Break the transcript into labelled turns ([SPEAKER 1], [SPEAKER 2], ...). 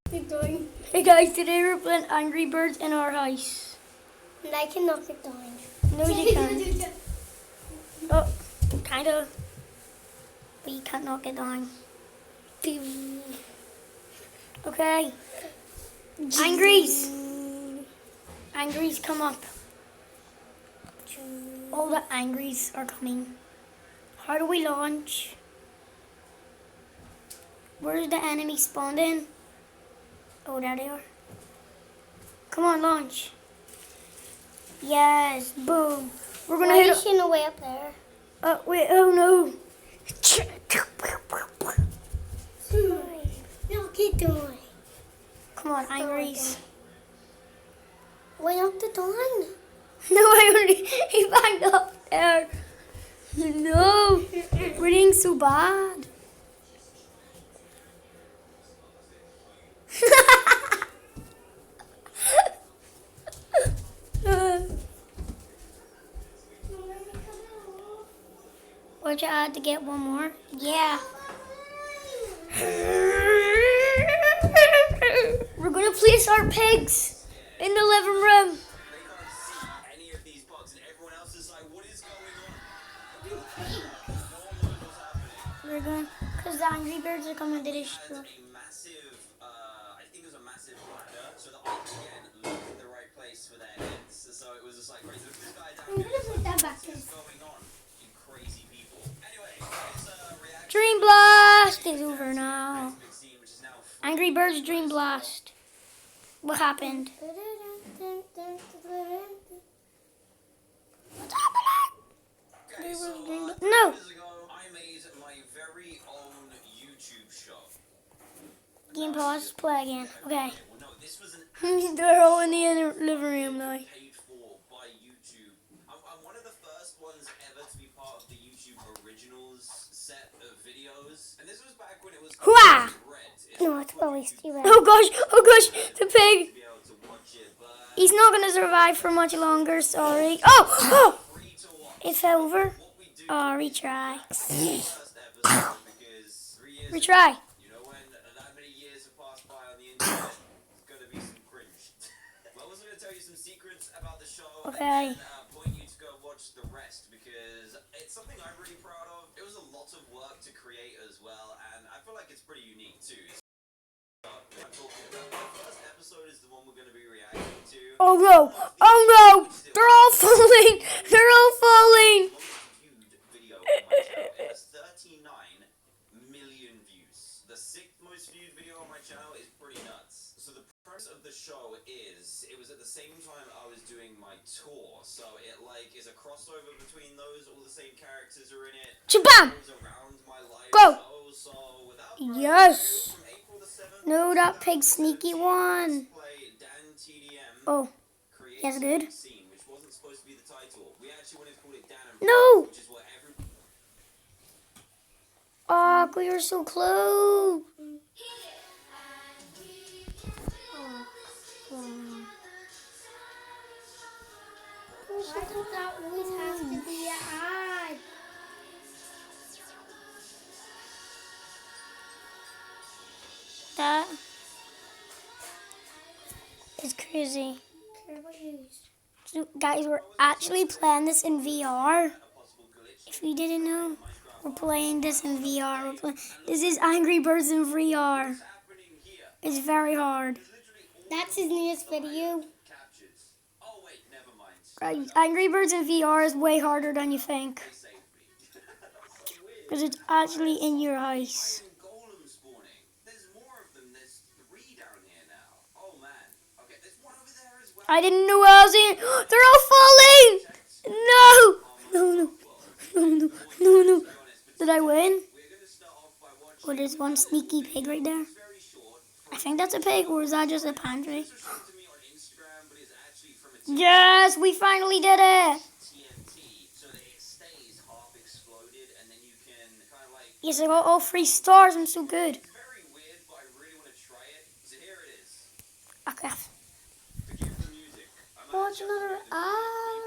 [SPEAKER 1] Keep going.
[SPEAKER 2] Hey guys, today we're playing Angry Birds in our house.
[SPEAKER 1] And I can knock it down.
[SPEAKER 2] No, you can't. Oh, kind of. But you can't knock it down. Okay. Angries. Angries, come up. All the Angries are coming. How do we launch? Where's the enemy spawned in? Oh, there they are. Come on, launch. Yes, boom. We're gonna hit
[SPEAKER 1] it. Why way up there?
[SPEAKER 2] Oh, wait, oh no.
[SPEAKER 1] No, keep doing.
[SPEAKER 2] Come on, Angries.
[SPEAKER 1] Way up the dawn.
[SPEAKER 2] No, he backed up there. No, we're doing so bad. Watch I had to get one more. Yeah. We're gonna place our pigs in the living room. We're going, because the Angry Birds are coming to destroy.
[SPEAKER 3] I think it was a massive ladder, so that I could again look in the right place for their heads. So it was just like crazy. This guy down here,
[SPEAKER 1] put that back.
[SPEAKER 3] what's going on? You crazy people. Anyway, it's a reaction.
[SPEAKER 2] Dream Blast is over now. Angry Birds Dream Blast. What happened? What's happening? No.
[SPEAKER 3] I made my very own YouTube show.
[SPEAKER 2] Game pause. Play again. Okay.
[SPEAKER 3] Well, no, this was an
[SPEAKER 2] They're all in the living room now.
[SPEAKER 3] paid for by YouTube. I'm one of the first ones ever to be part of the YouTube Originals set of videos, and this was back when it was
[SPEAKER 2] Hooah!
[SPEAKER 3] red.
[SPEAKER 1] No, it's always too red.
[SPEAKER 2] Oh gosh, the pig.
[SPEAKER 3] To be able to watch it, but
[SPEAKER 2] He's not gonna survive for much longer, sorry. Oh!
[SPEAKER 3] free to watch.
[SPEAKER 2] It fell over.
[SPEAKER 3] What we do
[SPEAKER 2] Oh, retry.
[SPEAKER 3] first episode because 3 years
[SPEAKER 2] Retry.
[SPEAKER 3] you know when that many years have passed by on the internet, it's gonna be some cringe. But I was gonna tell you some secrets about the show
[SPEAKER 2] Okay.
[SPEAKER 3] and point you to go watch the rest because it's something I'm really proud of. It was a lot of work to create as well, and I feel like it's pretty unique too. I'm talking about the first episode is the one we're gonna be reacting to.
[SPEAKER 2] Oh no! They're all falling! They're all falling!
[SPEAKER 3] Viewed video on my channel. It has 39 million views. The 6th most viewed video on my channel is pretty nuts. So the premise of the show is, it was at the same time I was doing my tour, so it like is a crossover between those. All the same characters are in it.
[SPEAKER 2] Chabam!
[SPEAKER 3] It goes around my life.
[SPEAKER 2] Go!
[SPEAKER 3] So without
[SPEAKER 2] Yes!
[SPEAKER 3] from April the 7th,
[SPEAKER 2] No, that pig sneaky one.
[SPEAKER 3] play Dan TDM.
[SPEAKER 2] Oh,
[SPEAKER 3] Creates
[SPEAKER 2] that's good.
[SPEAKER 3] a scene, which wasn't supposed to be the title. We actually wanted to call it Dan and
[SPEAKER 2] No!
[SPEAKER 3] which is what every
[SPEAKER 2] Oh, we were so close.
[SPEAKER 1] Why does that always have to be an ad?
[SPEAKER 2] That is crazy. So, guys, we're actually playing this in VR. If you didn't know, we're playing this in VR. This is Angry Birds in VR. It's very hard.
[SPEAKER 1] That's his newest video.
[SPEAKER 3] captures. Oh wait, never mind.
[SPEAKER 2] Angry Birds in VR is way harder than you think.
[SPEAKER 3] They saved me. That's so weird.
[SPEAKER 2] Because it's actually in your house.
[SPEAKER 3] Golem spawning. There's more of them. There's 3 down here now. Oh man. Okay, there's one over there as well.
[SPEAKER 2] I didn't know I was in. They're all falling! No! No. Did I win?
[SPEAKER 3] We're gonna start off by watching.
[SPEAKER 2] Oh, there's one sneaky pig right there.
[SPEAKER 3] It's very short.
[SPEAKER 2] I think that's a pig, or is that just a pantry?
[SPEAKER 3] This was shown to me on Instagram, but it's actually from a
[SPEAKER 2] Yes, we finally did it!
[SPEAKER 3] TNT, so that it stays half exploded, and then you can kind of like.
[SPEAKER 2] Yes, I got all 3 stars. I'm so good.
[SPEAKER 3] It's very weird, but I really want to try it. So here it is.
[SPEAKER 2] Okay.
[SPEAKER 3] Forgive the music.
[SPEAKER 1] Watch another ad.